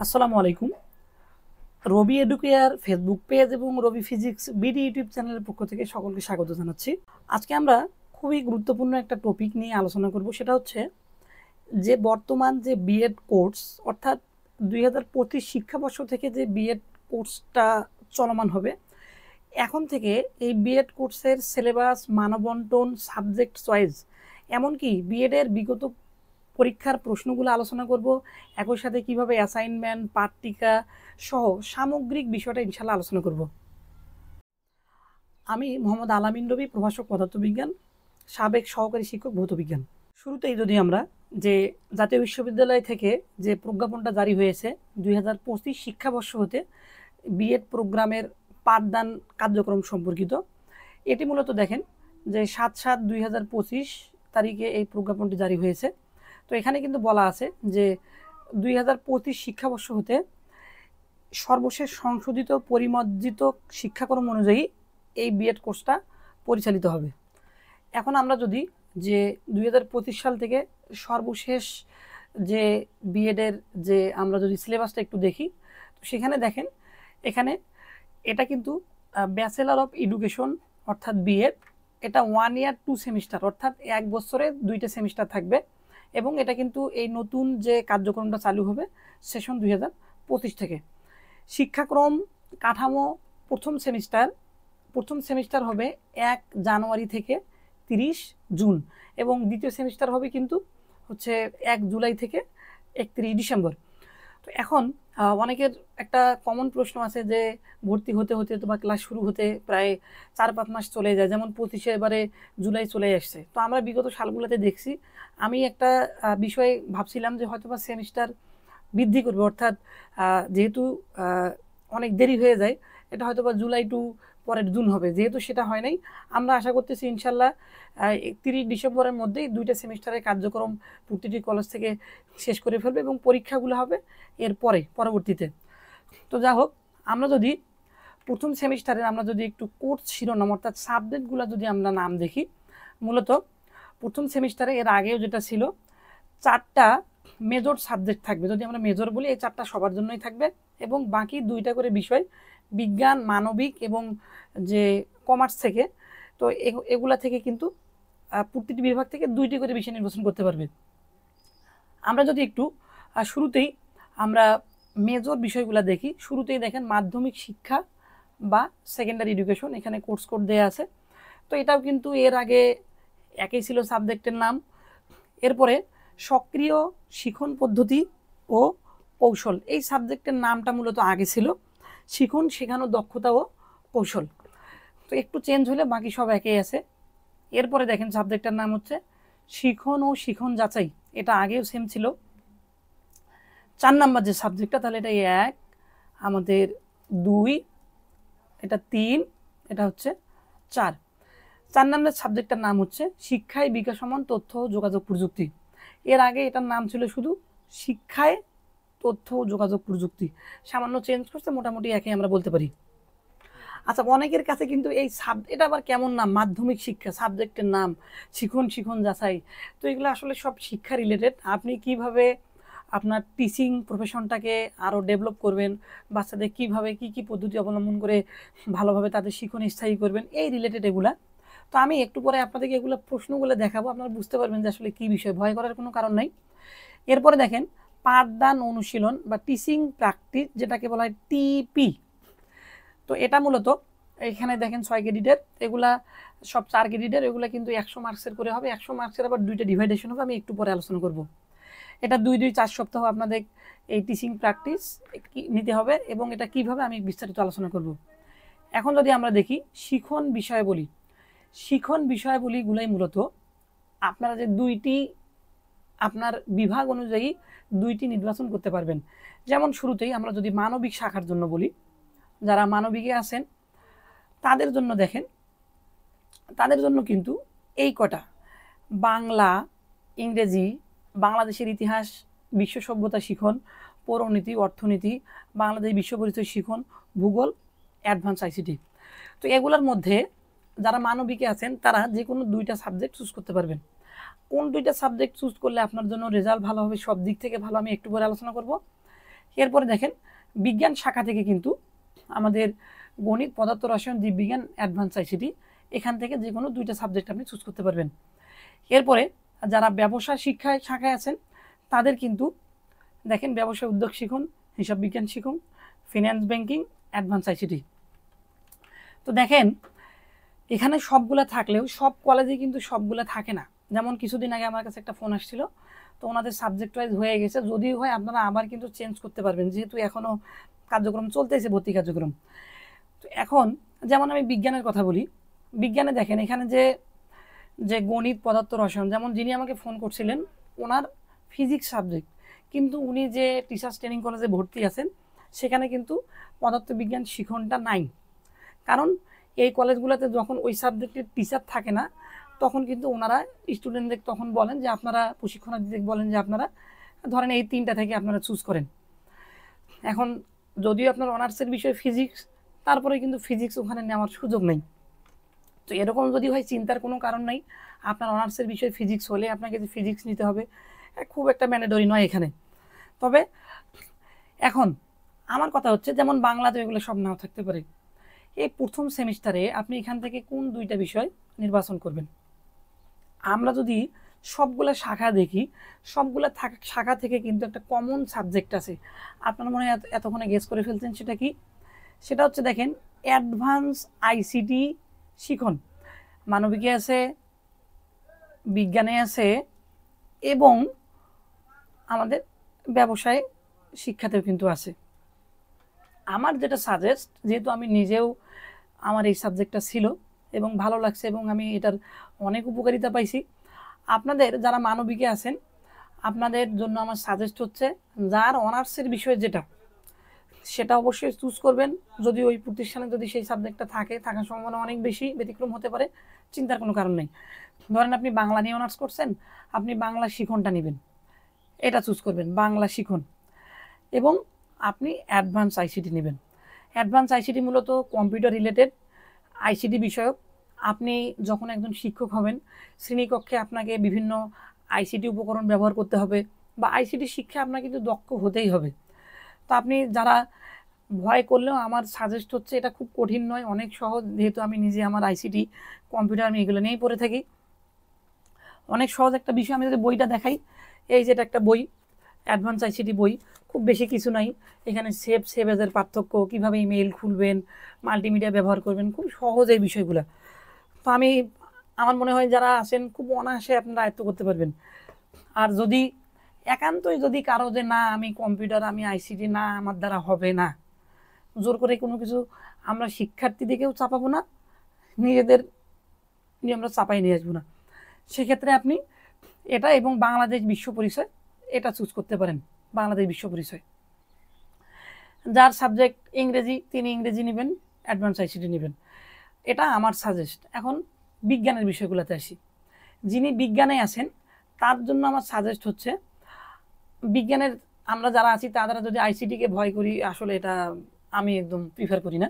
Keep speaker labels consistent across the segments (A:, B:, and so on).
A: আসসালামু আলাইকুম। রবি educare Facebook page এবং রবি ফিজিক্স বিডি ইউটিউব চ্যানেলের পক্ষ থেকে সকলকে স্বাগত জানাচ্ছি। আজকে আমরা খুবই গুরুত্বপূর্ণ একটা টপিক নিয়ে আলোচনা করব, সেটা হচ্ছে যে বর্তমান যে বিএড কোর্স অর্থাৎ 2025 শিক্ষাবর্ষ থেকে যে বিএড কোর্সটা চলমান হবে, এখন থেকে এই বিএড কোর্সের সিলেবাস, মানবন্টন, সাবজেক্ট চয়েস, এমনকি বিএডের বিগত পরীক্ষার প্রশ্নগুলো আলোচনা করব। একই সাথে কিভাবে অ্যাসাইনমেন্ট, পাঠ্যিকা সহ সামগ্রিক বিষয়টা ইনশাল্লাহ আলোচনা করব। আমি মোহাম্মদ আলামিন রবি, প্রভাষক পদার্থবিজ্ঞান, সাবেক সহকারী শিক্ষক ভৌতবিজ্ঞান। শুরুতেই যদি আমরা যে জাতীয় বিশ্ববিদ্যালয় থেকে যে প্রজ্ঞাপনটা জারি হয়েছে 2025 শিক্ষাবর্ষ হতে বিএড প্রোগ্রামের পাঠদান কার্যক্রম সম্পর্কিত, এটি মূলত দেখেন যে 7/7/2025 তারিখে এই প্রজ্ঞাপনটি জারি হয়েছে। তো এখানে কিন্তু বলা আছে যে 2025 শিক্ষাবর্ষ হতে সর্বশেষ সংশোধিত পরিমার্জিত শিক্ষাক্রম অনুযায়ী এই বিএড কোর্সটা পরিচালিত হবে। এখন আমরা যদি যে 2025 সাল থেকে সর্বশেষ যে বিএডের যে আমরা যদি সিলেবাসটা একটু দেখি, তো সেখানে দেখেন এখানে এটা কিন্তু ব্যাচেলর অফ এডুকেশন অর্থাৎ বিএড, এটা 1 ইয়ার 2 সেমিস্টার অর্থাৎ 1 বছরে 2টা সেমিস্টার থাকবে এবং এটা কিন্তু এই নতুন যে কার্যক্রমটা চালু হবে সেশন 2025 থেকে। শিক্ষাক্রম কাঠামো প্রথম সেমিস্টার হবে 1 জানুয়ারি থেকে 30 জুন এবং দ্বিতীয় সেমিস্টার হবে কিন্তু হচ্ছে 1 জুলাই থেকে 31 ডিসেম্বর। তো এখন অনেকের একটা কমন প্রশ্ন আছে যে ভর্তি হতে হতে বা ক্লাস শুরু হতে প্রায় 4-5 মাস চলে যায়, যেমন 25-এ এবারে জুলাই চলে আসছে। তো আমরা বিগত সালগুলোতে দেখছি, আমি একটা বিষয় ভাবছিলাম যে হয়তো বা সেমিস্টার বৃদ্ধি করবে, অর্থাৎ যেহেতু অনেক দেরি হয়ে যায়, এটা হয়তো বা জুলাই টু পরের জুন হবে, যেহেতু সেটা হয় নাই। আমরা আশা করতেছি ইনশাল্লাহ 31 ডিসেম্বরের মধ্যেই 2টা সেমিস্টারের কার্যক্রম প্রতিটি কলেজ থেকে শেষ করে ফেলবে এবং পরীক্ষাগুলো হবে এর পরবর্তীতে। তো যা হোক, আমরা যদি প্রথম সেমিস্টারের আমরা যদি একটু কোর্স শিরোনাম অর্থাৎ সাবজেক্টগুলো যদি আমরা নাম দেখি, মূলত প্রথম সেমিস্টারে এর আগেও যেটা ছিল 4টা মেজর সাবজেক্ট থাকবে। যদি আমরা মেজর বলি, এই 4টা সবার জন্যই থাকবে এবং বাকি 2টা করে বিষয় বিজ্ঞান, মানবিক এবং যে কমার্স থেকে, তো এগুলা থেকে কিন্তু প্রতিটি বিভাগ থেকে 2টি করে বিষয় নির্বাচন করতে পারবে। আমরা যদি একটু শুরুতেই আমরা মেজর বিষয়গুলো দেখি, শুরুতেই দেখেন মাধ্যমিক শিক্ষা বা সেকেন্ডারি এডুকেশন, এখানে কোর্স কোড দেওয়া আছে। তো এটাও কিন্তু এর আগে একই ছিল সাবজেক্টের নাম। এরপরে সক্রিয় শিখন পদ্ধতি ও কৌশল, এই সাবজেক্টের নামটা মূলত আগে ছিল শিখন, শেখানো, দক্ষতা ও কৌশল। তো একটু চেঞ্জ হলে বাকি সব একই আছে। এরপরে দেখেন সাবজেক্টের নাম হচ্ছে শিখন ও শিখন যাচাই, এটা আগেও সেম ছিল। 4 নাম্বার যে সাবজেক্টটা, তাহলে এটা 1, আমাদের 2, এটা 3, এটা হচ্ছে 4। 4 নাম্বার সাবজেক্টটার নাম হচ্ছে শিক্ষায় বিকাশমান তথ্য ও যোগাযোগ প্রযুক্তি। এর আগে এটার নাম ছিল শুধু শিক্ষায় তথ্য ও যোগাযোগ প্রযুক্তি, সামান্য চেঞ্জ করছে, মোটামুটি একই আমরা বলতে পারি। আচ্ছা, অনেকের কাছে কিন্তু এই এটা আবার কেমন নাম, মাধ্যমিক শিক্ষা, সাবজেক্টের নাম শিখন যাচাই। তো এগুলো আসলে সব শিক্ষা রিলেটেড। আপনি কিভাবে আপনার টিচিং প্রফেশনটাকে আরও ডেভেলপ করবেন, বাচ্চাদের কিভাবে কি পদ্ধতি অবলম্বন করে ভালোভাবে তাদের শিখন স্থায়ী করবেন, এই রিলেটেড এগুলা। তো আমি একটু পরে আপনাদেরকে এগুলো প্রশ্নগুলো দেখাবো, আপনারা বুঝতে পারবেন যে আসলে কী বিষয়, ভয় করার কোনো কারণ নাই। এরপরে দেখেন পাঠদান অনুশীলন বা টিচিং প্র্যাকটিস, যেটাকে বলা হয় টিপি। তো এটা মূলত এখানে দেখেন 6 ক্রেডিটের, এগুলা সব 4 ক্রেডিটের, এগুলা কিন্তু 100 মার্কসের করে হবে। 100 মার্কসের আবার 2টা ডিভাইডেশন হবে, আমি একটু পরে আলোচনা করব। এটা 2-4 সপ্তাহ আপনাদের এই টিচিং প্র্যাকটিস নিতে হবে এবং এটা কিভাবে আমি বিস্তারিত আলোচনা করব। এখন যদি আমরা দেখি শিখন বিষয়াবলীগুলাই মূলত আপনারা যে 2টি আপনার বিভাগ অনুযায়ী 2টি নির্বাচন করতে পারবেন। যেমন শুরুতেই আমরা যদি মানবিক শাখার জন্য বলি, যারা মানবিকে আছেন তাদের জন্য দেখেন, তাদের জন্য কিন্তু এই কটা: বাংলা, ইংরেজি, বাংলাদেশের ইতিহাস, বিশ্ব সভ্যতা শিখন, পৌরনীতি, অর্থনীতি, বাংলাদেশ বিশ্ব পরিচয় শিখন, ভূগোল, অ্যাডভান্স আইসিটি। তো এগুলোর মধ্যে যারা মানবিকে আছেন তারা যে কোনো 2টা সাবজেক্ট চুজ করতে পারবেন। কোন 2টা সাবজেক্ট চুজ করলে আপনার জন্য রেজাল্ট ভালো হবে, সব দিক থেকে ভালো, আমি একটু পরে আলোচনা করব। এরপরে দেখেন বিজ্ঞান শাখা থেকে কিন্তু আমাদের গণিত, পদার্থ রসায়ন, জীববিজ্ঞান, অ্যাডভান্স আইসিটি, এখান থেকে যে কোনো 2টা সাবজেক্ট আপনি চুজ করতে পারবেন। এরপরে যারা ব্যবসা শিক্ষায় শাখায় আছেন তাদের কিন্তু দেখেন ব্যবসায় উদ্যোগ শিখুন, হিসাব বিজ্ঞান শিখুন, ফিন্যান্স, ব্যাংকিং, অ্যাডভান্স আইসিটি। তো দেখেন এখানে সবগুলা থাকলেও সব কলেজে কিন্তু সবগুলা থাকে না। যেমন কিছুদিন আগে আমার কাছে একটা ফোন আসছিল, তো ওনাদের সাবজেক্ট ওয়াইজ হয়ে গেছে, যদিও হয় আপনারা আবার কিন্তু চেঞ্জ করতে পারবেন, যেহেতু এখনও কার্যক্রম চলতেছে, ভর্তি কার্যক্রম। তো এখন যেমন আমি বিজ্ঞানের কথা বলি, বিজ্ঞানে দেখেন এখানে যে গণিত, পদার্থ রসায়ন, যেমন যিনি আমাকে ফোন করছিলেন ওনার ফিজিক্স সাবজেক্ট, কিন্তু উনি যে টিচার্স ট্রেনিং কলেজে ভর্তি আছেন সেখানে কিন্তু পদার্থবিজ্ঞান শিখনটা নাই। কারণ এই কলেজগুলোতে যখন ওই সাবজেক্টের টিচার থাকে না তখন কিন্তু ওনারা স্টুডেন্টদের তখন বলেন যে আপনারা, প্রশিক্ষণার্থীদের বলেন যে আপনারা ধরেন এই 3টা থেকে আপনারা চুজ করেন। এখন যদিও আপনার অনার্সের বিষয় ফিজিক্স, তারপরে কিন্তু ফিজিক্স ওখানে নেওয়ার সুযোগ নেই। তো এরকম যদি হয় চিন্তার কোনো কারণ নাই, আপনার অনার্সের বিষয় ফিজিক্স হলে আপনাকে যে ফিজিক্স নিতে হবে খুব একটা ম্যান্ডেটরি নয় এখানে। তবে এখন আমার কথা হচ্ছে যেমন বাংলাতে এগুলো সব নাও থাকতে পারে, এই প্রথম সেমিস্টারে আপনি এখান থেকে কোন 2টা বিষয় নির্বাচন করবেন। আমরা যদি সবগুলা শাখা দেখি, সবগুলা শাখা থেকে কিন্তু একটা কমন সাবজেক্ট আছে। আপনারা মনে হয় এতক্ষণে গেস করে ফেলছেন সেটা কি? সেটা হচ্ছে দেখেন অ্যাডভান্স আইসিটি শিখন। মানবিকে আছে, বিজ্ঞানে আছে, এবং আমাদের ব্যবসায় শিক্ষাতেও কিন্তু আছে। আমার যেটা সাজেস্ট, যেহেতু আমি নিজেও আমার এই সাবজেক্টটা ছিল এবং ভালো লাগছে এবং আমি এটার অনেক উপকারিতা পাইছি, আপনাদের যারা মানবিকে আছেন আপনাদের জন্য আমার সাজেস্ট হচ্ছে যার অনার্সের বিষয় যেটা সেটা অবশ্যই চুজ করবেন। যদি ওই প্রতিষ্ঠানে যদি সেই সাবজেক্টটা থাকার সম্ভাবনা অনেক বেশি, ব্যতিক্রম হতে পারে, চিন্তার কোনো কারণ নেই। ধরেন আপনি বাংলা নিয়ে অনার্স করছেন, আপনি বাংলা শিখনটা নেবেন, এটা চুজ করবেন, বাংলা শিখন, এবং আপনি অ্যাডভান্স আইসিটি নেবেন। অ্যাডভান্স আইসিটি মূলত কম্পিউটার রিলেটেড আইসিটি বিষয়ক। আপনি যখন একজন শিক্ষক হবেন শ্রেণীকক্ষে আপনাকে বিভিন্ন আইসিটি উপকরণ ব্যবহার করতে হবে, বা আইসিটি শিক্ষায় আপনাকে কিন্তু দক্ষ হতেই হবে। তো আপনি যারা ভয় করলেও আমার সাজেস্ট হচ্ছে এটা খুব কঠিন নয়, অনেক সহজ, যেহেতু আমি নিজে আমার আইসিটি, কম্পিউটার, আমি এগুলো নিয়েই পড়ে থাকি। অনেক সহজ একটা বিষয়। আমি যদি বইটা দেখাই, এই যেটা একটা বই, অ্যাডভান্স আইসিটি বই, খুব বেশি কিছু নাই এখানে। সেভ এজের পার্থক্য, কীভাবে ইমেইল খুলবেন, মাল্টিমিডিয়া ব্যবহার করবেন, খুব সহজ এই বিষয়গুলো। তো আমার মনে হয় যারা আছেন খুব অনায়াসে আপনারা আয়ত্ত করতে পারবেন। আর যদি একান্তই যদি কারো যে না আমি কম্পিউটার, আমি আইসিটি, না আমার দ্বারা হবে না, জোর করে কোনো কিছু আমরা শিক্ষার্থীদেরকেও চাপাবো না, নিজেদের নিয়ে আমরা চাপাই নিয়ে আসবো না, সেক্ষেত্রে আপনি এটা এবং বাংলাদেশ বিশ্ব পরিচয় এটা চুজ করতে পারেন। বাংলাদেশ বিশ্ব পরিচয়, যার সাবজেক্ট ইংরেজি তিনি ইংরেজি নেবেন, অ্যাডভান্স আইসিটি নেবেন, এটা আমার সাজেস্ট। এখন বিজ্ঞানের বিষয়গুলোতে আসি। যিনি বিজ্ঞানে আছেন তার জন্য আমার সাজেস্ট হচ্ছে, বিজ্ঞানের আমরা যারা আছি তারা যদি আইসিটিকে ভয় করি, আসলে এটা আমি একদম প্রিফার করি না।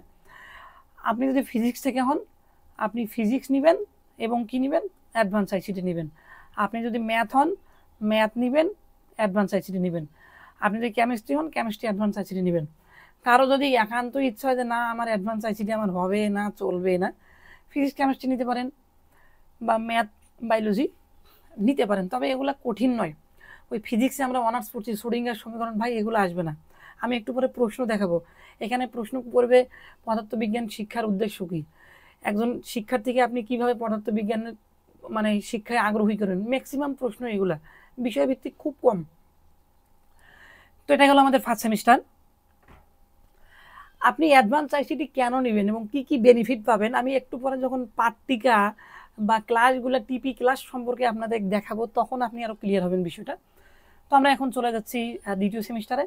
A: আপনি যদি ফিজিক্স থেকে হন আপনি ফিজিক্স নেবেন এবং কি নেবেন, অ্যাডভান্স আইসিটি নেবেন। আপনি যদি ম্যাথ হন ম্যাথ নেবেন, অ্যাডভান্স আইসিটি নেবেন। আপনি যদি কেমিস্ট্রি হন কেমিস্ট্রি, অ্যাডভান্স আইসিটি নেবেন। কারো যদি একান্ত ইচ্ছা হয় যে না আমার অ্যাডভান্স আইসিটি আমার হবে না, চলবে না, ফিজিক্স কেমিস্ট্রি নিতে পারেন, বা ম্যাথ বায়োলজি নিতে পারেন। তবে এগুলো কঠিন নয়। ওই ফিজিক্সে আমরা অনার্স পড়ছি, শ্রোডিঙ্গার সমীকরণ, ভাই এগুলো আসবে না। আমি একটু পরে প্রশ্ন দেখাবো, এখানে প্রশ্ন করবে পদার্থবিজ্ঞান শিক্ষার উদ্দেশ্য কী, একজন শিক্ষার্থীকে আপনি কিভাবে পদার্থবিজ্ঞানের মানে শিক্ষায় আগ্রহী করেন, ম্যাক্সিমাম প্রশ্ন এগুলা, বিষয়ভিত্তিক খুব কম। তো এটা হলো আমাদের ফার্স্ট সেমিস্টার। আপনি অ্যাডভান্স আইসিটি কেন নেবেন এবং কি কি বেনিফিট পাবেন আমি একটু পরে যখন পাট্টিকা বা ক্লাসগুলো টিপি ক্লাস সম্পর্কে আপনাদের দেখাবো তখন আপনি আরও ক্লিয়ার হবেন বিষয়টা। তো আমরা এখন চলে যাচ্ছি দ্বিতীয় সেমিস্টারে,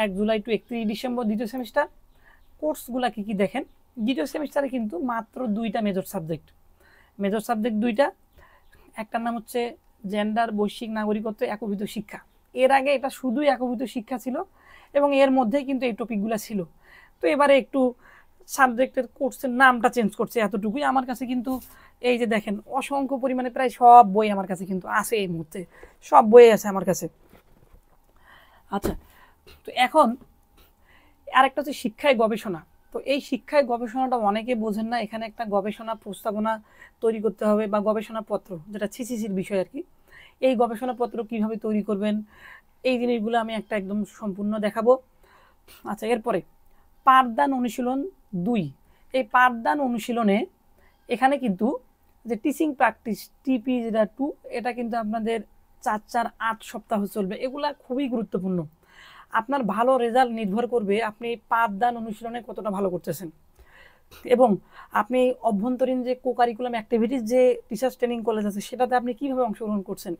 A: 1 জুলাই টু 31 ডিসেম্বর দ্বিতীয় সেমিস্টার। কোর্সগুলো কী কী দেখেন, দ্বিতীয় সেমিস্টারে কিন্তু মাত্র 2টা মেজর সাবজেক্ট 2টা। একটার নাম হচ্ছে জেন্ডার, বৈশ্বিক নাগরিকত্ব, একীভূত শিক্ষা। এর আগে এটা শুধুই একীভূত শিক্ষা ছিল এবং এর মধ্যেই কিন্তু এই টপিকগুলো ছিল। তো এবারে একটু সাবজেক্টের কোর্সের নামটা চেঞ্জ করছে, এতটুকুই। আমার কাছে কিন্তু এই যে দেখেন অসংখ্য পরিমাণে প্রায় সব বই আমার কাছে কিন্তু আছে, এই মুহূর্তে সব বই আছে আমার কাছে। আচ্ছা, তো এখন আরেকটা হচ্ছে শিক্ষায় গবেষণা। তো এই শিক্ষায় গবেষণাটা অনেকে বোঝেন না। এখানে একটা গবেষণা প্রস্তাবনা তৈরি করতে হবে বা গবেষণাপত্র, যেটা সিসিসির বিষয় আর কি। এই গবেষণাপত্র কিভাবে তৈরি করবেন, এই জিনিসগুলো আমি একটা একদম সম্পূর্ণ দেখাবো। আচ্ছা, এরপরে পাঠদান অনুশীলন 2। এই পাঠদান অনুশীলনে এখানে কিন্তু যে টিচিং প্র্যাকটিস টিপি যেটা 2, এটা কিন্তু আপনাদের 4-4-8 সপ্তাহ চলবে। এগুলা খুবই গুরুত্বপূর্ণ। আপনার ভালো রেজাল্ট নির্ভর করবে আপনি পাঠদান অনুশীলনে কতটা ভালো করতেছেন, এবং আপনি অভ্যন্তরীণ যে কো কারিকুলাম অ্যাক্টিভিটিস যে টিচার্স ট্রেনিং কলেজ আছে সেটাতে আপনি কীভাবে অংশগ্রহণ করছেন।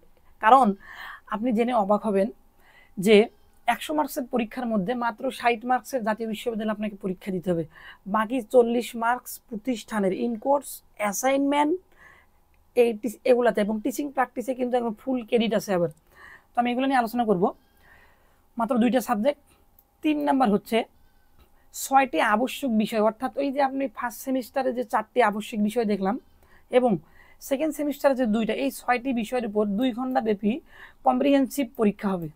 A: কারণ আপনি জেনে অবাক হবেন যে 100 মার্কসের পরীক্ষার মধ্যে মাত্র 60 মার্কসের জাতীয় বিশ্ববিদ্যালয়ে আপনাকে পরীক্ষা দিতে হবে। বাকি 40 মার্কস প্রতিষ্ঠানের ইনকোর্স অ্যাসাইনমেন্ট এগুলাতে, এবং টিচিং প্র্যাকটিসে কিন্তু একদম ফুল ক্রেডিট আছে আবার। তো আমি এগুলো নিয়ে আলোচনা করব। মাত্র 2টা সাবজেক্ট। 3 নাম্বার হচ্ছে 6টি আবশ্যক বিষয়, অর্থাৎ ওই যে আপনি ফার্স্ট সেমিস্টারে যে 4টি আবশ্যক বিষয় দেখলাম এবং সেকেন্ড সেমিস্টারে যে 2টা, এই 6টি বিষয়ের উপর 2 ঘন্টা ব্যাপী কম্প্রিহেনসিভ পরীক্ষা হবে।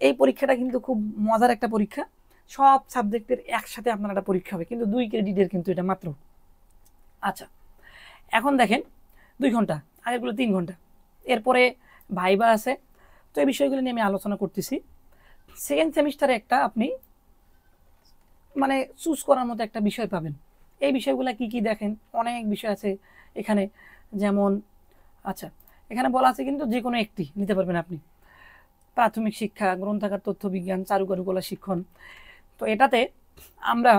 A: এই পরীক্ষাটা কিন্তু খুব মজার একটা পরীক্ষা। সব সাবজেক্টের একসাথে আপনার একটা পরীক্ষা হবে, কিন্তু 2 ক্রেডিটের কিন্তু এটা মাত্র। আচ্ছা, এখন দেখেন 2 ঘন্টা, আগেরগুলো 3 ঘন্টা। এরপরে ভাইবা আছে। তো এই বিষয়গুলো নিয়ে আমি আলোচনা করতেছি। সেকেন্ড সেমিস্টারে একটা আপনি মানে চুজ করার মতো একটা বিষয় পাবেন। এই বিষয়গুলো কি কি দেখেন, অনেক বিষয় আছে এখানে। যেমন আচ্ছা, এখানে বলা আছে কিন্তু যে কোনো একটি নিতে পারবেন আপনি। প্রাথমিক শিক্ষা, গ্রন্থাগার, তথ্য বিজ্ঞান, চারুকারুকলা শিক্ষণ। তো এটাতে আমরা,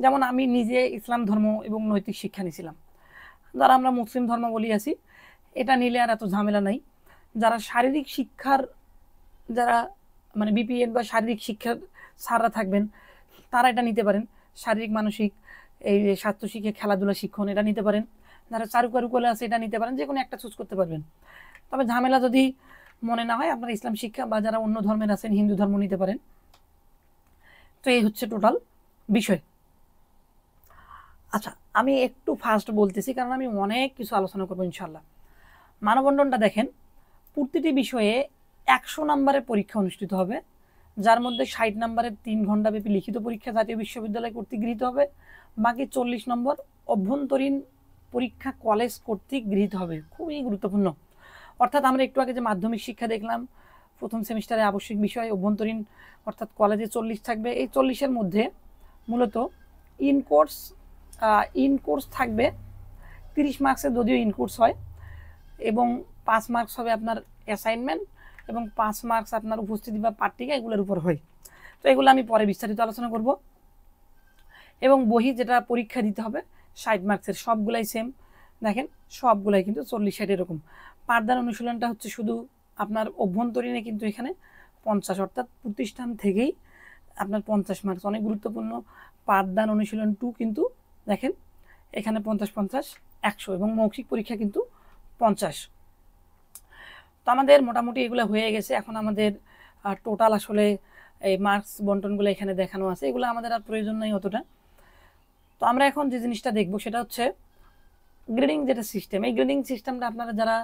A: যেমন আমি নিজে ইসলাম ধর্ম এবং নৈতিক শিক্ষা নিয়েছিলাম। যারা আমরা মুসলিম ধর্ম বলি আছি, এটা নিলে আর এত ঝামেলা নাই। যারা শারীরিক শিক্ষার, যারা মানে বিপিএড বা শারীরিক শিক্ষার স্যাররা থাকবেন, তারা এটা নিতে পারেন। শারীরিক মানসিক, এই যে স্বাস্থ্য শিক্ষা, খেলাধুলা শিক্ষণ, এটা নিতে পারেন। যারা চারুকারুকলা আছে এটা নিতে পারেন। যে কোনো একটা চুজ করতে পারবেন। তবে ঝামেলা যদি মনে না হয়, আপনারা ইসলাম শিক্ষা বা যারা অন্য ধর্মের আছেন হিন্দু ধর্ম নিতে পারেন। তো এই হচ্ছে টোটাল বিষয়। আচ্ছা, আমি একটু ফাস্ট বলতেছি কারণ আমি অনেক কিছু আলোচনা করবো ইনশাল্লাহ। মানববন্ধনটা দেখেন, প্রতিটি বিষয়ে 100 নম্বরের পরীক্ষা অনুষ্ঠিত হবে, যার মধ্যে 60 নম্বরের 3 ঘন্টা ব্যাপী লিখিত পরীক্ষা জাতীয় বিশ্ববিদ্যালয় কর্তৃক গৃহীত হবে। বাকি 40 নম্বর অভ্যন্তরীণ পরীক্ষা কলেজ কর্তৃক গৃহীত হবে। খুবই গুরুত্বপূর্ণ। অর্থাৎ আমরা একটু আগে যে মাধ্যমিক শিক্ষা দেখলাম, প্রথম সেমিস্টারে আবশ্যিক বিষয় অভ্যন্তরীণ, অর্থাৎ কলেজে 40 থাকবে। এই 40-এর মধ্যে মূলত ইনকোর্স থাকবে 30 মার্কসের, যদিও ইনকোর্স হয়, এবং 5 মার্কস হবে আপনার অ্যাসাইনমেন্ট, এবং 5 মার্কস আপনার উপস্থিতি বা পাট্টিকা, এগুলোর উপর হয়। তো এগুলো আমি পরে বিস্তারিত আলোচনা করব। এবং বহি যেটা পরীক্ষা দিতে হবে 60 মার্কসের, সবগুলাই সেম। দেখেন সবগুলাই কিন্তু 40-60 এরকম। পাঠদান অনুশীলনটা হচ্ছে শুধু আপনার অভ্যন্তরীণে, কিন্তু এখানে 50, অর্থাৎ প্রতিষ্ঠান থেকেই আপনার 50 মার্কস, অনেক গুরুত্বপূর্ণ। পাঠদান অনুশীলন 2 কিন্তু দেখেন এখানে 50-50 100, এবং মৌখিক পরীক্ষা কিন্তু 50। তো আমাদের মোটামুটি এগুলো হয়ে গেছে। এখন আমাদের টোটাল আসলে এই মার্কস বন্টনগুলো এখানে দেখানো আছে, এগুলো আমাদের আর প্রয়োজন নেই অতটা। তো আমরা এখন যে জিনিসটা দেখব সেটা হচ্ছে গ্রেডিং যেটা সিস্টেম। এই গ্রেডিং সিস্টেমটা আপনারা যারা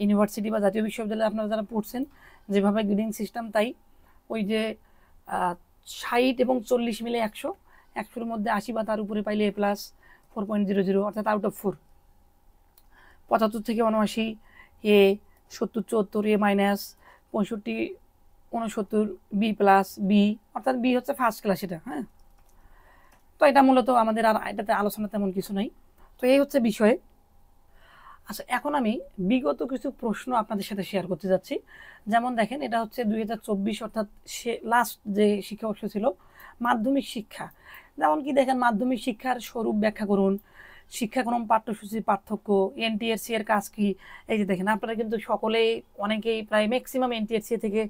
A: ইউনিভার্সিটি বা জাতীয় বিশ্ববিদ্যালয়ে আপনারা যারা পড়ছেন, যেভাবে গ্রেডিং সিস্টেম, তাই ওই যে 60 এবং 40 মিলে 100, 100-এর মধ্যে 80 বা তার উপরে পাইলে A+, 4.00, অর্থাৎ আউট অফ 4। 75 থেকে 79 A, 70-74 A-, 65-69 B+, B, অর্থাৎ B হচ্ছে ফার্স্ট ক্লাস এটা। হ্যাঁ, তো এটা মূলত আমাদের আর এটাতে আলোচনা তেমন কিছু নাই। তো এই হচ্ছে বিষয়। আচ্ছা, এখন আমি বিগত কিছু প্রশ্ন আপনাদের সাথে শেয়ার করতে যাচ্ছি। যেমন দেখেন, এটা হচ্ছে 2024, অর্থাৎ লাস্ট যে শিক্ষাবর্ষ ছিল, মাধ্যমিক শিক্ষা। যেমন কি দেখেন, মাধ্যমিক শিক্ষার স্বরূপ ব্যাখ্যা করুন, শিক্ষাক্রম, পাঠ্যসূচির পার্থক্য, এনটিআরসি এর কাজ কি। এই যে দেখেন, আপনারা কিন্তু সকলেই, অনেকেই প্রায় ম্যাক্সিমাম এনটিআরসি থেকে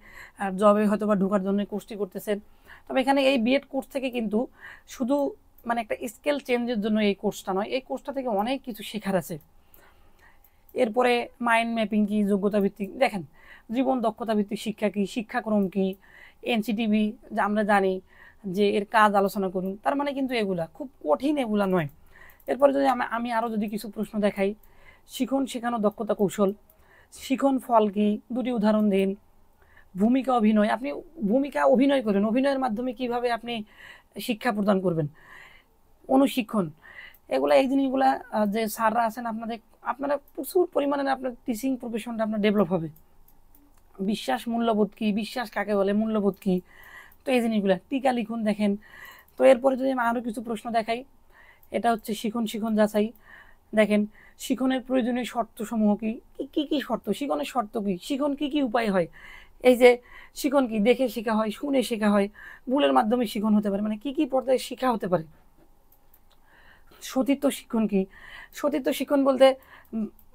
A: জবে হয়তো বা ঢোকার জন্য কোর্সটি করতেছেন। তবে এখানে এই বিএড কোর্স থেকে কিন্তু শুধু মানে একটা স্কেল চেঞ্জের জন্য এই কোর্সটা নয়, এই কোর্সটা থেকে অনেক কিছু শেখার আছে। এরপরে মাইন্ড ম্যাপিং কি, যোগ্যতা ভিত্তিক, দেখেন জীবন দক্ষতা ভিত্তিক শিক্ষা কি, শিক্ষাক্রম কি, এনসিটিভি যা আমরা জানি যে এর কাজ আলোচনা করুন। তার মানে কিন্তু এগুলা খুব কঠিন, এগুলা নয়। এরপরে যদি আমি আরও যদি কিছু প্রশ্ন দেখাই, শিখন শেখানো দক্ষতা কৌশল, শিখন ফল কি, 2টি উদাহরণ দিন, ভূমিকা অভিনয়, আপনি ভূমিকা অভিনয় করেন, অভিনয়ের মাধ্যমে কিভাবে আপনি শিক্ষা প্রদান করবেন, অনুশিক্ষণ, এগুলা এই জিনিসগুলা যে স্যাররা আছেন আপনারা প্রচুর পরিমাণে আপনার টিচিং প্রফেশনটা আপনার ডেভেলপ হবে। বিশ্বাস মূল্যবোধ কী, বিশ্বাস কাকে বলে, মূল্যবোধ কী, তো এই জিনিসগুলো টিকা লিখুন দেখেন। তো এরপরে যদি আমি আরও কিছু প্রশ্ন দেখাই, এটা হচ্ছে শিখন যাচাই। দেখেন শিখনের প্রয়োজনীয় শর্তসমূহ কী কী কী শর্ত, শিখনের শর্ত কী, শিখন কী কী উপায় হয়, এই যে শিখন কি দেখে শেখা হয়, শুনে শেখা হয়, ভুলের মাধ্যমে শিখন হতে পারে, মানে কী কী পর্যায়ে শেখা হতে পারে। সতীত্ব শিক্ষণ কি, সতীত্ব শিক্ষণ বলতে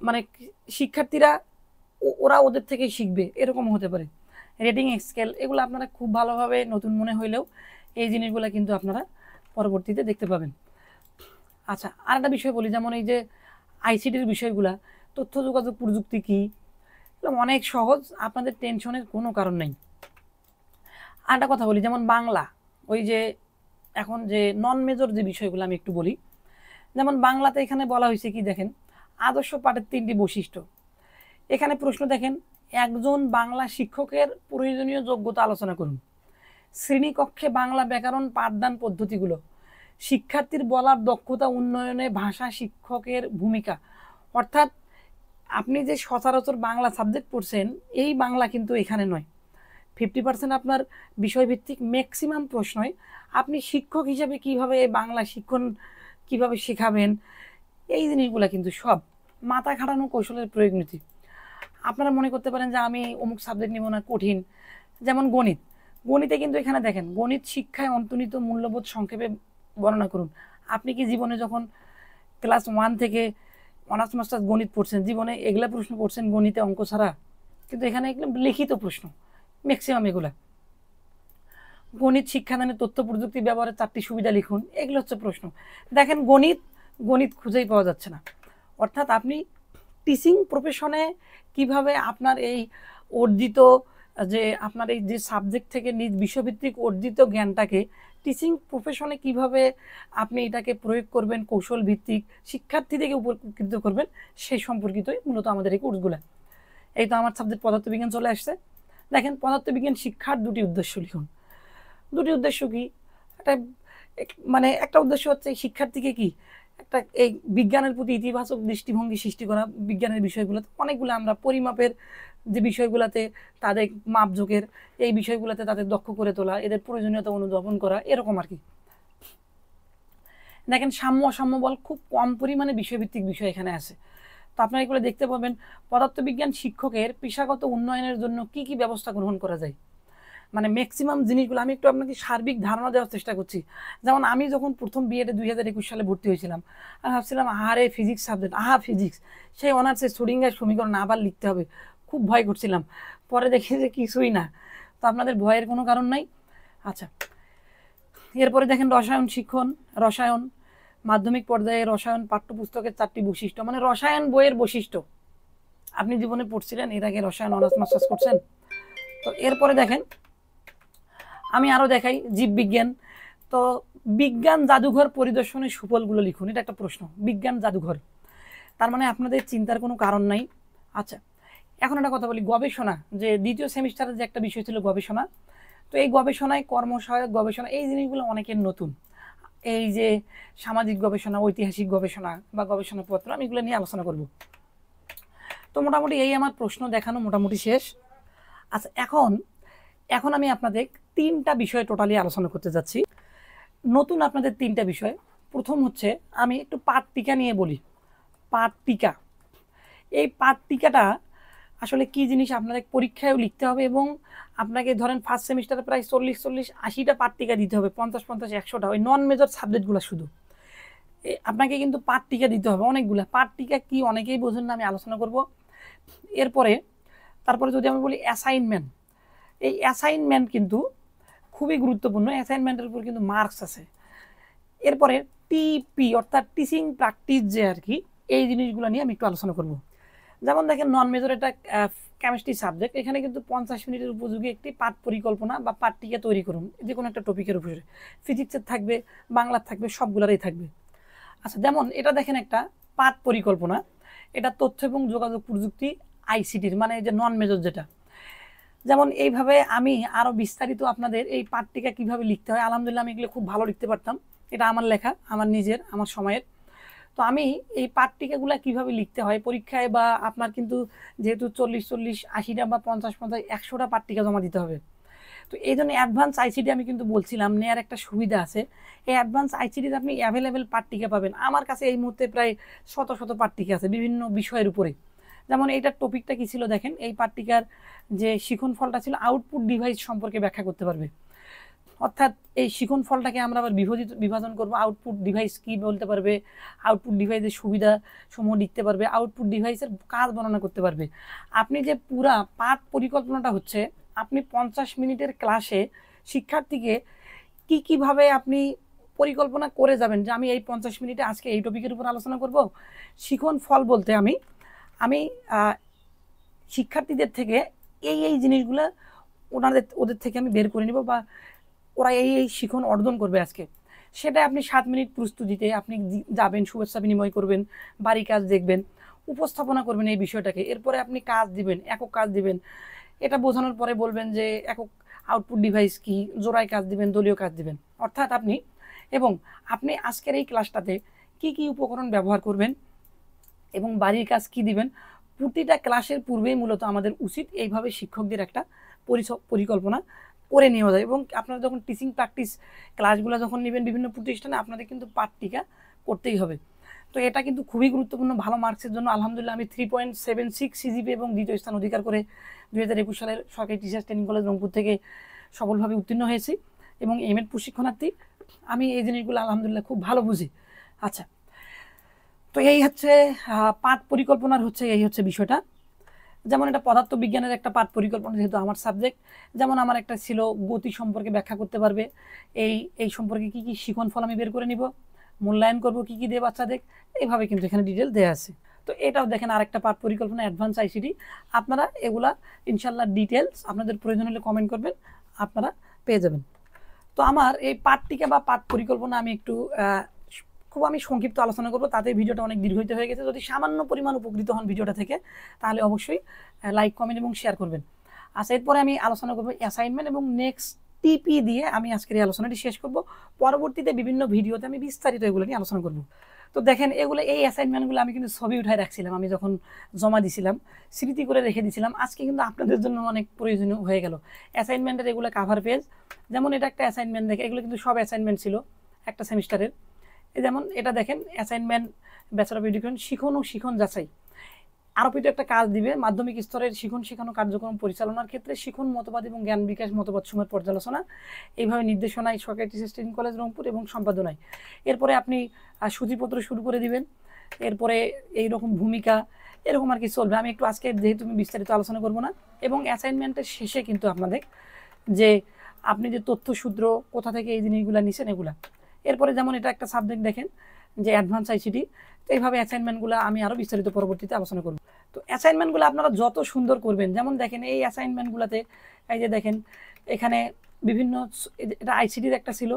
A: মানে শিক্ষার্থীরা ওরা ওদের থেকেই শিখবে এরকম হতে পারে। রেটিং স্কেল, এগুলো আপনারা খুব ভালোভাবে নতুন মনে হইলেও এই জিনিসগুলো কিন্তু আপনারা পরবর্তীতে দেখতে পাবেন। আচ্ছা, আর একটা বিষয় বলি, যেমন এই যে আইসিটির বিষয়গুলা, তথ্য যোগাযোগ প্রযুক্তি কী, অনেক সহজ, আপনাদের টেনশনের কোনো কারণ নেই। আর একটা কথা বলি, যেমন বাংলা, ওই যে এখন যে নন মেজর যে বিষয়গুলো আমি একটু বলি, যেমন বাংলাতে এখানে বলা হয়েছে কি দেখেন, আদর্শ পাঠের 3টি বৈশিষ্ট্য। এখানে প্রশ্ন দেখেন, একজন বাংলা শিক্ষকের প্রয়োজনীয় যোগ্যতা আলোচনা করুন, শ্রেণীকক্ষে বাংলা ব্যাকরণ পাঠদান পদ্ধতিগুলো, শিক্ষার্থীর বলার দক্ষতা উন্নয়নে ভাষা শিক্ষকের ভূমিকা। অর্থাৎ আপনি যে সচরাচর বাংলা সাবজেক্ট পড়ছেন, এই বাংলা কিন্তু এখানে নয়। 50% আপনার বিষয়ভিত্তিক, ম্যাক্সিমাম প্রশ্নই আপনি শিক্ষক হিসেবে কিভাবে বাংলা শিক্ষণ কিভাবে শেখাবেন, এই জিনিসগুলো কিন্তু সব মাথা খাটানো কৌশলের প্রয়োগ নীতি। আপনারা মনে করতে পারেন যে আমি অমুক সাবজেক্ট নিব না, কঠিন, যেমন গণিত, গণিতে কিন্তু এখানে দেখেন গণিত শিক্ষায় অন্তর্নিহিত মূল্যবোধ সংক্ষেপে বর্ণনা করুন। আপনি কি জীবনে যখন ক্লাস 1 থেকে অনার্স মাস্টার্স গণিত পড়ছেন, জীবনে এগুলা প্রশ্ন পড়ছেন গণিতে, অঙ্ক ছাড়া? কিন্তু এখানে এগুলো লিখিত প্রশ্ন ম্যাক্সিমাম। এগুলা গণিত শিক্ষাদানে তথ্য প্রযুক্তি ব্যবহারের 4টি সুবিধা লিখুন, এগুলো হচ্ছে প্রশ্ন। দেখেন গণিত খুঁজেই পাওয়া যাচ্ছে না। অর্থাৎ আপনি টিচিং প্রফেশনে কিভাবে আপনার এই অর্জিত যে আপনার এই যে সাবজেক্ট থেকে নিজ বিষয়ভিত্তিক অর্জিত জ্ঞানটাকে টিচিং প্রফেশনে কিভাবে আপনি এটাকে প্রয়োগ করবেন, কৌশল ভিত্তিক শিক্ষার্থীদেরকে উপকৃত করবেন, সেই সম্পর্কিতই মূলত আমাদের এই কোর্সগুলো। এই তো আমার সাবজেক্ট পদার্থবিজ্ঞান চলে আসছে। দেখেন পদার্থবিজ্ঞান শিক্ষার 2টি উদ্দেশ্য লিখুন। 2টি উদ্দেশ্য কি, একটা উদ্দেশ্য হচ্ছে শিক্ষার্থীকে কি একটা এই বিজ্ঞানের প্রতি ইতিবাচক দৃষ্টিভঙ্গি সৃষ্টি করা। বিজ্ঞানের বিষয়গুলোতে অনেকগুলো আমরা পরিমাপের যে বিষয়গুলোতে তাদের মাপযোগের এই বিষয়গুলোতে তাদের দক্ষ করে তোলা, এদের প্রয়োজনীয়তা অনুধাবন করা, এরকম আর কি। দেখেন সাম্য অসাম্য বল, খুব কম পরিমাণে বিষয়ভিত্তিক বিষয় এখানে আছে। তো আপনারা এগুলো দেখতে পাবেন। পদার্থবিজ্ঞান শিক্ষকের পেশাগত উন্নয়নের জন্য কি কি ব্যবস্থা গ্রহণ করা যায়, মানে ম্যাক্সিমাম জিনিসগুলো আমি একটু আপনাকে সার্বিক ধারণা দেওয়ার চেষ্টা করছি। যেমন আমি যখন প্রথম বিএডে 2021 সালে ভর্তি হয়েছিলাম, আমি ভাবছিলাম আহারে ফিজিক্স সাবজেক্ট, ফিজিক্স, সেই অনার্সে শ্রোডিঙ্গার সমীকরণ আবার লিখতে হবে, খুব ভয় করছিলাম। পরে দেখি যে কিছুই না। তো আপনাদের ভয়ের কোনো কারণ নাই। আচ্ছা, এরপরে দেখেন রসায়ন মাধ্যমিক পর্যায়ে রসায়ন পাঠ্যপুস্তকের 4টি বৈশিষ্ট্য, মানে রসায়ন বইয়ের বৈশিষ্ট্য। আপনি জীবনে পড়ছিলেন, এর আগে রসায়ন অনার্স মাস্টার্স করছেন। তো এরপরে দেখেন আমি আরও দেখাই জীববিজ্ঞান। তো বিজ্ঞান জাদুঘর পরিদর্শনের সুফলগুলো লিখুন, এটা একটা প্রশ্ন। বিজ্ঞান জাদুঘর, তার মানে আপনাদের চিন্তার কোনো কারণ নাই। আচ্ছা, এখন একটা কথা বলি, গবেষণা, যে 2য় সেমিস্টারের যে একটা বিষয় ছিল গবেষণা, তো এই গবেষণায় কর্মসহায়ক গবেষণা, এই জিনিসগুলো অনেকের নতুন। এই যে সামাজিক গবেষণা, ঐতিহাসিক গবেষণা বা গবেষণাপত্র, আমি এগুলো নিয়ে আলোচনা করব। তো মোটামুটি এই আমার প্রশ্ন দেখানো মোটামুটি শেষ। আচ্ছা, এখন আমি আপনাদের 3টা বিষয় টোটালি আলোচনা করতে যাচ্ছি। নতুন আপনাদের 3টা বিষয়। প্রথম হচ্ছে আমি একটু পাঠটিকা নিয়ে বলি। পাঠটিকা, এই পাঠটিকাটা আসলে কি জিনিস আপনাদের পরীক্ষায়ও লিখতে হবে, এবং আপনাকে ধরেন ফার্স্ট সেমিস্টারে প্রায় 40-80টা পাঠটিকা দিতে হবে, 50-100টা, ওই নন মেজর সাবজেক্টগুলো শুধু। আপনাকে কিন্তু পাঠটিকা দিতে হবে অনেকগুলো। পাঠটিকা কি অনেকেই বোঝেন না, আমি আলোচনা করব। তারপরে যদি আমি বলি অ্যাসাইনমেন্ট, এই অ্যাসাইনমেন্ট কিন্তু খুবই গুরুত্বপূর্ণ, অ্যাসাইনমেন্টের উপর কিন্তু মার্কস আছে। এরপরে টিপি অর্থাৎ টিচিং প্র্যাকটিস যে আর কি, এই জিনিসগুলো নিয়ে আমি একটু আলোচনা করব। যেমন দেখেন নন মেজর একটা কেমিস্ট্রি সাবজেক্ট, এখানে কিন্তু 50 মিনিটের উপযোগী একটি পাঠ পরিকল্পনা বা পাঠটিকা তৈরি করুন, যে কোনো একটা টপিকের উপরে। ফিজিক্সের থাকবে, বাংলার থাকবে, সবগুলোরই থাকবে। আচ্ছা, যেমন এটা দেখেন একটা পাঠ পরিকল্পনা, এটা তথ্য এবং যোগাযোগ প্রযুক্তি আইসিটির, মানে যে নন মেজর যেটা। যেমন এইভাবে আমি আরও বিস্তারিত আপনাদের এই পাঠটিকা কীভাবে লিখতে হয়, আলহামদুলিল্লাহ আমি এগুলো খুব ভালো লিখতে পারতাম। এটা আমার লেখা, আমার নিজের, আমার সময়ের। তো আমি এই পাঠটিকাগুলো কীভাবে লিখতে হয় পরীক্ষায়, বা আপনার কিন্তু যেহেতু 40 80টা বা 50 100টা পাঠটিকা জমা দিতে হবে। তো এই জন্য অ্যাডভান্স আইসিটি আমি কিন্তু বলছিলাম নেওয়ার একটা সুবিধা আছে। এই অ্যাডভান্স আইসিটিতে আপনি অ্যাভেলেবেল পাঠটিকা পাবেন। আমার কাছে এই মুহূর্তে প্রায় শত শত পাঠটিকা আছে বিভিন্ন বিষয়ের উপরে। যেমন এইটার টপিকটা কী ছিল দেখেন, এই পাঠটিকার যে শিখন ফলটা ছিল আউটপুট ডিভাইস সম্পর্কে ব্যাখ্যা করতে পারবে। অর্থাৎ এই শিখন ফলটাকে আমরা আবার বিভাজন করব। আউটপুট ডিভাইস কি বলতে পারবে, আউটপুট ডিভাইসের সুবিধা সমূহ লিখতে পারবে, আউটপুট ডিভাইসের কাজ বর্ণনা করতে পারবে। আপনি যে পুরা পাঠ পরিকল্পনাটা হচ্ছে আপনি 50 মিনিটের ক্লাসে শিক্ষার্থীকে কীভাবে আপনি পরিকল্পনা করে যাবেন যে আমি এই 50 মিনিটে আজকে এই টপিকের উপর আলোচনা করব। শিখন ফল বলতে আমি শিক্ষার্থীদের থেকে এই জিনিসগুলো ওদের থেকে আমি বের করে নিব, বা ওরা এই শিখন অর্জন করবে আজকে, সেটা আপনি 7 মিনিট প্রস্তুতিতে আপনি যাবেন, শুভেচ্ছা বিনিময় করবেন, বাড়ি কাজ দেখবেন, উপস্থাপনা করবেন এই বিষয়টাকে। এরপরে আপনি কাজ দিবেন, একক কাজ দিবেন। এটা বোঝানোর পরে বলবেন যে একক আউটপুট ডিভাইস কি, জোড়ায় কাজ দিবেন, দলীয় কাজ দিবেন। অর্থাৎ আপনি আজকের এই ক্লাসটাতে কি উপকরণ ব্যবহার করবেন এবং বাড়ির কাজ কি দিবেন, প্রতিটা ক্লাসের পূর্বেই মূলত আমাদের উচিত এইভাবে শিক্ষকদের একটা পরিকল্পনা করে নেওয়া যায়। এবং আপনারা যখন টিচিং প্র্যাকটিস ক্লাসগুলো যখন নেবেন বিভিন্ন প্রতিষ্ঠানে, আপনাদের কিন্তু পাঠটিকা করতেই হবে। তো এটা কিন্তু খুবই গুরুত্বপূর্ণ। ভালো মার্কসের জন্য আলহামদুলিল্লাহ আমি 3.76 সিজিপি এবং দ্বিতীয় স্থান অধিকার করে 2021 সালের সরকারি টিচার্স ট্রেনিং কলেজ রংপুর থেকে সফলভাবে উত্তীর্ণ হয়েছি এবং এমএড প্রশিক্ষণার্থী। আমি এই জিনিসগুলো আলহামদুলিল্লাহ খুব ভালো বুঝি। আচ্ছা, তো এই হচ্ছে পাঠ পরিকল্পনার এই হচ্ছে বিষয়টা। যেমন এটা পদার্থবিজ্ঞানের একটা পাঠ পরিকল্পনা, যেহেতু আমার সাবজেক্ট। যেমন আমার একটা ছিল গতি সম্পর্কে ব্যাখ্যা করতে পারবে, এই সম্পর্কে কি শিখন ফল আমি বের করে নিব, মূল্যায়ন করব কি দিয়ে বাচ্চাদের, এইভাবে কিন্তু এখানে ডিটেল দেওয়া আছে। তো এটাও দেখেন আরেকটা পাঠ পরিকল্পনা, অ্যাডভান্স আইসিটি। আপনারা এগুলা ইনশাল্লাহ ডিটেলস আপনাদের প্রয়োজন হলে কমেন্ট করবেন, আপনারা পেয়ে যাবেন। তো আমার এই পাঠটিকা বা পাঠ পরিকল্পনা আমি একটু আমি সংক্ষিপ্ত আলোচনা করবো, তাতে ভিডিওটা অনেক দীর্ঘায়িত হয়ে গেছে। যদি সামান্য পরিমাণ উপকৃত হন ভিডিওটা থেকে, তাহলে অবশ্যই লাইক, কমেন্ট এবং শেয়ার করবেন। আচ্ছা, এরপরে আমি আলোচনা করবো অ্যাসাইনমেন্ট এবং নেক্সট টিপি দিয়ে আমি আজকের এই আলোচনাটি শেষ করব। পরবর্তীতে বিভিন্ন ভিডিওতে আমি বিস্তারিত এগুলো নিয়ে আলোচনা করব। তো দেখেন এই অ্যাসাইনমেন্টগুলো আমি কিন্তু ছবি উঠায় রাখছিলাম, আমি যখন জমা দিছিলাম স্মৃতি করে রেখে দিয়েছিলাম। আজকে কিন্তু আপনাদের জন্য অনেক প্রয়োজনীয় হয়ে গেল। অ্যাসাইনমেন্টের এগুলো কাভার পেজ, যেমন এটা একটা অ্যাসাইনমেন্ট, দেখে এগুলো কিন্তু সব অ্যাসাইনমেন্ট ছিল একটা সেমিস্টারের। যেমন এটা দেখেন অ্যাসাইনমেন্ট ব্যাচেলর অফ এডুকেশন শিখন ও শিখন যাচাই। আরোপিত একটা কাজ দিবে, মাধ্যমিক স্তরের শিখন শেখানো কার্যক্রম পরিচালনার ক্ষেত্রে শিখন মতবাদ এবং জ্ঞান বিকাশ মতবাদ সময়ের পর্যালোচনা, এইভাবে নির্দেশনায় সরকারি টিচার্স ট্রেনিং কলেজ রংপুর এবং সম্পাদনায়। এরপরে আপনি সূচিপত্র শুরু করে দিবেন, এরপরে এইরকম ভূমিকা এরকম আর কি চলবে। আমি একটু আজকে যেহেতু আমি বিস্তারিত আলোচনা করব না। এবং অ্যাসাইনমেন্টের শেষে কিন্তু আপনাদের যে আপনি যে তথ্যসূত্র কোথা থেকে এই জিনিসগুলো নিছেন এগুলা। এরপরে যেমন এটা একটা সাবজেক্ট দেখেন যে অ্যাডভান্স আইসিটি। তো এইভাবে অ্যাসাইনমেন্টগুলো আমি আরও বিস্তারিত পরবর্তীতে আলোচনা করব। তো অ্যাসাইনমেন্টগুলো আপনারা যত সুন্দর করবেন, যেমন দেখেন এই অ্যাসাইনমেন্টগুলোতে এই যে দেখেন এখানে বিভিন্ন, এটা আইসিটির একটা ছিল,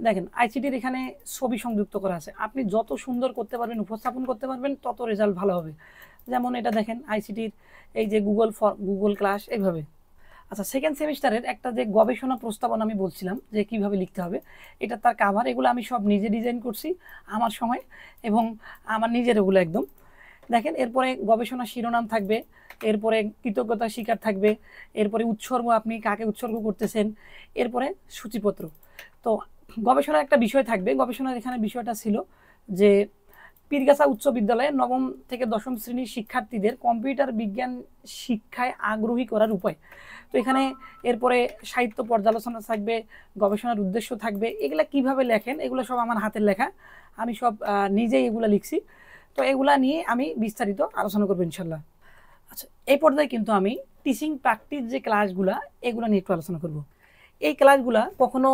A: দেখেন আইসিটির এখানে ছবি সংযুক্ত করা আছে। আপনি যত সুন্দর করতে পারবেন, উপস্থাপন করতে পারবেন, তত রেজাল্ট ভালো হবে। যেমন এটা দেখেন আইসিটির এই যে গুগল ক্লাস এইভাবে। আচ্ছা, সেকেন্ড সেমিস্টারের একটা যে গবেষণা প্রস্তাবনা আমি বলছিলাম যে কিভাবে লিখতে হবে, এটা তার কাভার, এগুলো আমি সব নিজে ডিজাইন করছি আমার সময় এবং আমার নিজের এগুলো একদম দেখেন। এরপরে গবেষণা শিরোনাম থাকবে, এরপরে কৃতজ্ঞতা স্বীকার থাকবে, এরপরে উৎসর্গ, আপনি কাকে উৎসর্গ করতেছেন, এরপরে সূচিপত্র। তো গবেষণার একটা বিষয় থাকবে। গবেষণার এখানে বিষয়টা ছিল যে পীরগাছা উচ্চ বিদ্যালয়ে 9ম থেকে 10ম শ্রেণীর শিক্ষার্থীদের কম্পিউটার বিজ্ঞান শিক্ষায় আগ্রহী করার উপায়। তো এখানে এরপরে সাহিত্য পর্যালোচনা থাকবে, গবেষণার উদ্দেশ্য থাকবে। এগুলা কিভাবে লেখেন, এগুলো সব আমার হাতের লেখা, আমি সব নিজেই এগুলো লিখছি। তো এগুলা নিয়ে আমি বিস্তারিত আলোচনা করবো ইনশাল্লাহ। আচ্ছা, এই পর্যায়ে কিন্তু আমি টিচিং প্র্যাকটিস যে ক্লাসগুলা এগুলো নিয়ে একটু আলোচনা করব। এই ক্লাসগুলা কখনো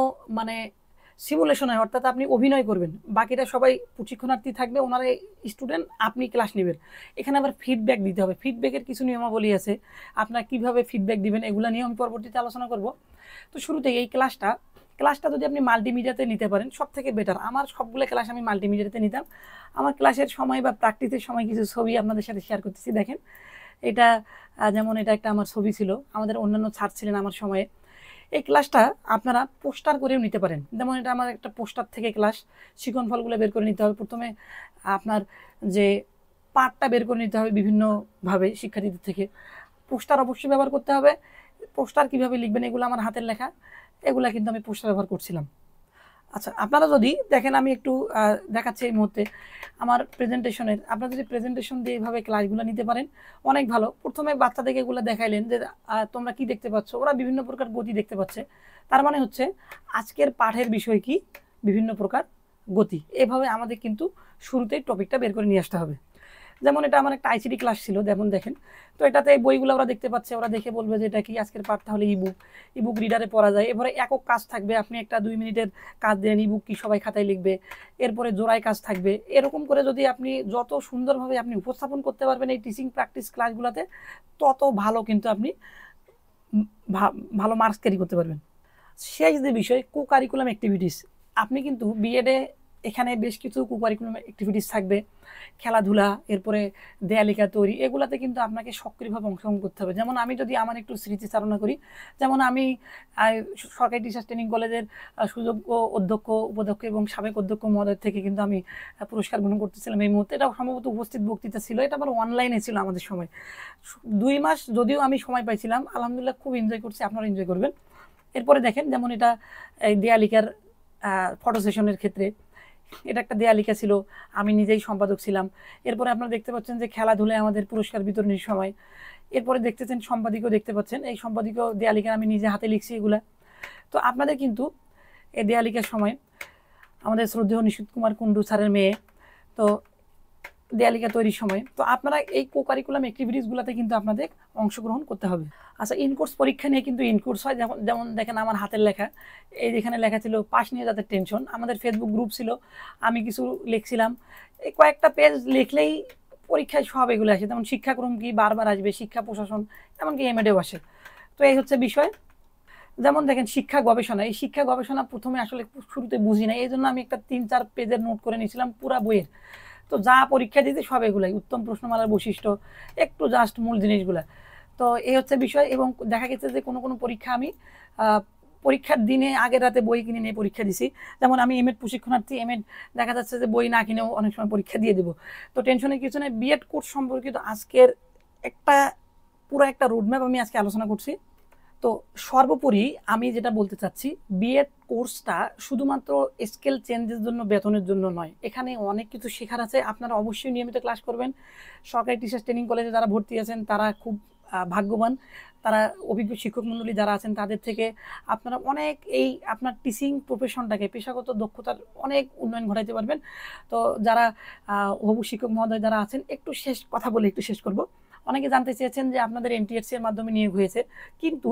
A: সিমুলেশন হয়, অর্থাৎ আপনি অভিনয় করবেন, বাকিটা সবাই প্রশিক্ষণার্থী থাকবে, ওনারা স্টুডেন্ট, আপনি ক্লাস নেবেন। এখানে আবার ফিডব্যাক দিতে হবে, ফিডব্যাকের কিছু নিয়মাবলী আছে, আপনার কিভাবে ফিডব্যাক দিবেন এগুলো নিয়ে আমি পরবর্তীতে আলোচনা করব। তো শুরুতে এই ক্লাসটা যদি আপনি মাল্টিমিডিয়াতে নিতে পারেন সব থেকে বেটার। আমার সবগুলো ক্লাস আমি মাল্টিমিডিয়াতে নিতাম। আমার ক্লাসের সময় বা প্র্যাকটিসের সময় কিছু ছবি আপনাদের সাথে শেয়ার করতেছি। দেখেন এটা যেমন এটা একটা আমার ছবি ছিল, আমাদের অন্যান্য ছাত্র ছিলেন আমার সময়ে। এই ক্লাসটা আপনারা পোস্টার করেও নিতে পারেন। যেমন এটা আমার একটা পোস্টার থেকে ক্লাস, শিখন ফলগুলো বের করে নিতে হবে। প্রথমে আপনার যে পার্টটা বের করে নিতে হবে বিভিন্নভাবে শিক্ষার্থীদের থেকে। পোস্টার অবশ্যই ব্যবহার করতে হবে। পোস্টার কীভাবে লিখবেন, এগুলো আমার হাতের লেখা, এগুলা কিন্তু আমি পোস্টার ব্যবহার করছিলাম। আচ্ছা, আপনারা যদি দেখেন, আমি একটু দেখাচ্ছি এই মুহূর্তে আমার প্রেজেন্টেশনের। আপনারা যদি প্রেজেন্টেশন দিয়ে এইভাবে ক্লাসগুলো নিতে পারেন অনেক ভালো। প্রথমে বাচ্চাদেরকে এগুলো দেখাইলেন যে তোমরা কি দেখতে পাচ্ছ, ওরা বিভিন্ন প্রকার গতি দেখতে পাচ্ছে। তার মানে হচ্ছে আজকের পাঠের বিষয় কি, বিভিন্ন প্রকার গতি। এভাবে আমাদের কিন্তু শুরুতেই টপিকটা বের করে নিয়ে আসতে হবে। যেমন এটা আমার একটা আইসিডি ক্লাস ছিল, যেমন দেখেন। তো এটাতে বইগুলো ওরা দেখতে পাচ্ছে, ওরা দেখে বলবে যে এটা কি আজকের পাঠ, তাহলে ইবুক রিডারে পড়া যায়। এরপরে একক কাজ থাকবে, আপনি একটা 2 মিনিটের কাজ দেন, ইবুক কি সবাই খাতায় লিখবে। এরপরে জোড়ায় কাজ থাকবে। এরকম করে যদি আপনি যত সুন্দরভাবে আপনি উপস্থাপন করতে পারবেন এই টিচিং প্র্যাকটিস ক্লাসগুলোতে, তত ভালো কিন্তু আপনি ভালো মার্কস ক্যারি করতে পারবেন। শেষ যে বিষয়, কো কারিকুলাম অ্যাক্টিভিটিস। আপনি কিন্তু বিএডে এখানে বেশ কিছু কো কারিকুলাম অ্যাক্টিভিটিস থাকবে, খেলাধুলা, এরপরে দেয়ালিকা তৈরি, এগুলাতে কিন্তু আপনাকে সক্রিয়ভাবে অংশগ্রহণ করতে হবে। যেমন আমি যদি আমার একটু স্মৃতিচারণা করি, যেমন আমি সরকারি টিচার্স ট্রেনিং কলেজের সুযোগ্য অধ্যক্ষ, উপাধ্যক্ষ এবং সাবেক অধ্যক্ষ মহোদয় থেকে কিন্তু আমি পুরস্কার গ্রহণ করতেছিলাম এই মুহূর্তে। এটা সম্ভবত উপস্থিত বক্তৃতা ছিল, এটা আবার অনলাইনে ছিল আমাদের সময়। 2 মাস যদিও আমি সময় পাইছিলাম, আলহামদুলিল্লাহ খুব এনজয় করছি, আপনারা এনজয় করবেন। এরপরে দেখেন, যেমন এটা এই দেয়ালিকার ফটো সেশনের ক্ষেত্রে এটা একটা দেয়ালিকা ছিল, আমি নিজেই সম্পাদক ছিলাম। এরপরে আপনারা দেখতে পাচ্ছেন যে খেলাধুলায় আমাদের পুরস্কার বিতরণের সময়। এরপরে দেখতেছেন সম্পাদিকও দেখতে পাচ্ছেন, এই সম্পাদিকও দেয়ালিকা আমি নিজে হাতে লিখছি এগুলা। তো আপনাদের কিন্তু এই দেয়ালিকার সময় আমাদের শ্রদ্ধেয় নিশীথ কুমার কুণ্ডু স্যারের মেয়ে, তো দেয়ালিকা তৈরির সময় তো আপনারা এই কো কারিকুলাম অ্যাক্টিভিটিসগুলোতে কিন্তু আপনাদের অংশগ্রহণ করতে হবে। আচ্ছা, ইনকোর্স পরীক্ষা নিয়ে কিন্তু ইনকোর্স হয়, যেমন দেখেন আমার হাতের লেখা, এই যেখানে লেখা ছিল পাস নিয়ে যাদের টেনশন। আমাদের ফেসবুক গ্রুপ ছিল, আমি কিছু লিখছিলাম, এই কয়েকটা পেজ লিখলেই পরীক্ষায় সব এগুলো আসে। যেমন শিক্ষাক্রম কি বারবার আসবে, শিক্ষা প্রশাসন, এমনকি এমএডেও আসে। তো এই হচ্ছে বিষয়। যেমন দেখেন শিক্ষা গবেষণা, এই শিক্ষা গবেষণা প্রথমে আসলে শুরুতে বুঝি না, এই জন্য আমি একটা 3-4 পেজের নোট করে নিয়েছিলাম পুরা বইয়ের। তো যা পরীক্ষা দিতে সব এগুলাই, উত্তম প্রশ্নমালার বৈশিষ্ট্য, একটু জাস্ট মূল জিনিসগুলা। তো এই হচ্ছে বিষয়। এবং দেখা গেছে যে কোনো কোনো পরীক্ষা আমি পরীক্ষার দিনে আগের রাতে বই কিনে নিয়ে পরীক্ষা দিছি। যেমন আমি এমএড প্রশিক্ষণার্থী, এমএড দেখা যাচ্ছে যে বই না কিনেও অনেক সময় পরীক্ষা দিয়ে দেবো। তো টেনশনের কিছু নেই। বিএড কোর্স সম্পর্কিত আজকের পুরো একটা রোডম্যাপ আমি আজকে আলোচনা করছি। তো সর্বোপরি আমি যেটা বলতে চাচ্ছি, বিএড কোর্সটা শুধুমাত্র স্কেল চেঞ্জের জন্য, বেতনের জন্য নয়। এখানে অনেক কিছু শেখার আছে। আপনারা অবশ্যই নিয়মিত ক্লাস করবেন। সরকারি টিচার্স ট্রেনিং কলেজে যারা ভর্তি আছেন তারা খুব ভাগ্যবান, তারা অভিজ্ঞ শিক্ষক মণ্ডলী যারা আছেন তাদের থেকে আপনারা অনেক এই আপনার টিচিং প্রফেশনটাকে, পেশাগত দক্ষতার অনেক উন্নয়ন ঘটাইতে পারবেন। তো যারা হবু শিক্ষক মহোদয় যারা আছেন, একটু শেষ কথা বলে একটু শেষ করব। অনেকে জানতে চেয়েছেন যে আপনাদের এনটিএসসি এর মাধ্যমে নিয়োগ হয়েছে, কিন্তু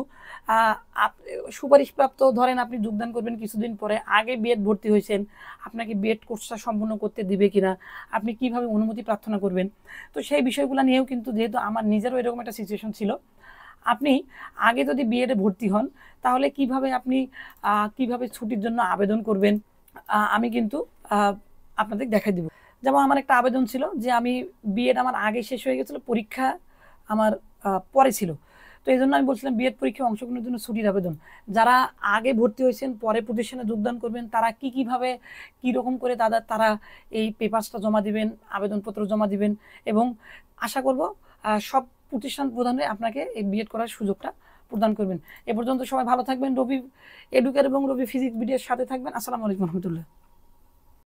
A: সুপারিশপ্রাপ্ত ধরেন আপনি যোগদান করবেন কিছুদিন পরে, আগে বিএড ভর্তি হয়েছেন, আপনাকে বিএড কোর্সটা সম্পূর্ণ করতে দিবে কিনা, আপনি কিভাবে অনুমতি প্রার্থনা করবেন। তো সেই বিষয়গুলো নিয়েও কিন্তু, যেহেতু আমার নিজেরও এরকম একটা সিচুয়েশন ছিল, আপনি আগে যদি বিএডে ভর্তি হন তাহলে কিভাবে ছুটির জন্য আবেদন করবেন, আমি কিন্তু আপনাদের দেখাই দিব। যেমন আমার একটা আবেদন ছিল যে আমি বিএড আমার আগে শেষ হয়ে গেছিলো, পরীক্ষা আমার পরে ছিল। তো এই জন্য আমি বলছিলাম বিএড পরীক্ষায় অংশগ্রহণের জন্য ছুটির আবেদন। যারা আগে ভর্তি হয়েছেন, পরে প্রতিষ্ঠানে যোগদান করবেন, তারা কীভাবে কীরকম করে তারা এই পেপারসটা জমা দিবেন, আবেদনপত্র জমা দিবেন। এবং আশা করব সব প্রতিষ্ঠান প্রধানে আপনাকে এই বিএড করার সুযোগটা প্রদান করবেন। এ পর্যন্ত সবাই ভালো থাকবেন। রবি এডুকের এবং রবি ফিজিক্স ভিডিওর সাথে থাকবেন। আসসালামু আলাইকুম রহমতুল্লাহ।